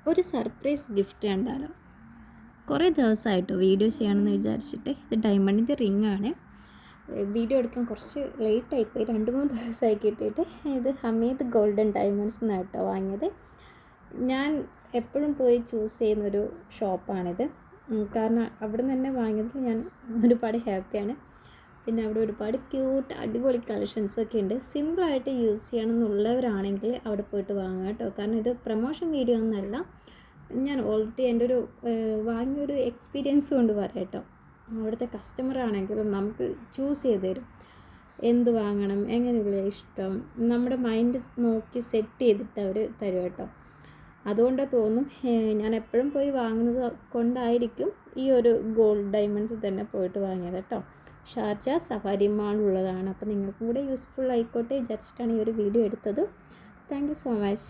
ഒരു surprise gift കണ്ടാലോ? കുറേ ദിവസമായിട്ടോ വീഡിയോ ചെയ്യണമെന്ന് വിചാരിച്ചിട്ട്. ഇത് ഡയമണ്ടിൻ്റെ റിംഗ് ആണ്. വീഡിയോ എടുക്കാൻ കുറച്ച് ലേറ്റായിപ്പോയി, 2-3 ദിവസമായി കിട്ടിയിട്ട്. ഇത് ഹമീദ് ഗോൾഡൻ ഡയമണ്ട്സ് എന്നാണ് കേട്ടോ വാങ്ങിയത്. ഞാൻ എപ്പോഴും പോയി ചൂസ് ചെയ്യുന്നൊരു ഷോപ്പാണിത്. കാരണം അവിടെ നിന്ന് തന്നെ വാങ്ങിയതിൽ ഞാൻ ഒരുപാട് ഹാപ്പിയാണ്. പിന്നെ അവിടെ ഒരുപാട് ക്യൂട്ട് അടിപൊളി കളക്ഷൻസൊക്കെ ഉണ്ട്. സിമ്പിളായിട്ട് യൂസ് ചെയ്യണമെന്നുള്ളവരാണെങ്കിൽ അവിടെ പോയിട്ട് വാങ്ങുക കേട്ടോ. കാരണം ഇത് പ്രൊമോഷൻ വീഡിയോ ഒന്നുമല്ല, ഞാൻ ഓൾറെഡി എൻ്റെ ഒരു വാങ്ങിയൊരു എക്സ്പീരിയൻസ് കൊണ്ട് പറയാം കേട്ടോ. അവിടുത്തെ കസ്റ്റമർ ആണെങ്കിലും നമുക്ക് ചൂസ് ചെയ്ത് തരും, എന്ത് വാങ്ങണം, എങ്ങനെയുള്ള ഇഷ്ടം, നമ്മുടെ മൈൻഡ് നോക്കി സെറ്റ് ചെയ്തിട്ട് അവർ തരും കേട്ടോ. അതുകൊണ്ട് തോന്നും ഞാൻ എപ്പോഴും പോയി വാങ്ങുന്നത് കൊണ്ടായിരിക്കും ഈ ഒരു ഗോൾഡ് ഡയമണ്ട്സ് തന്നെ പോയിട്ട് വാങ്ങിയത് കേട്ടോ. ഷാർജ സഫാരി മാളിലുള്ളതാണ്. അപ്പോൾ നിങ്ങൾക്കും കൂടെ യൂസ്ഫുൾ ആയിക്കോട്ടെ വിചാരിച്ചിട്ടാണ് ഈ ഒരു വീഡിയോ എടുത്തത്. Thank you so much.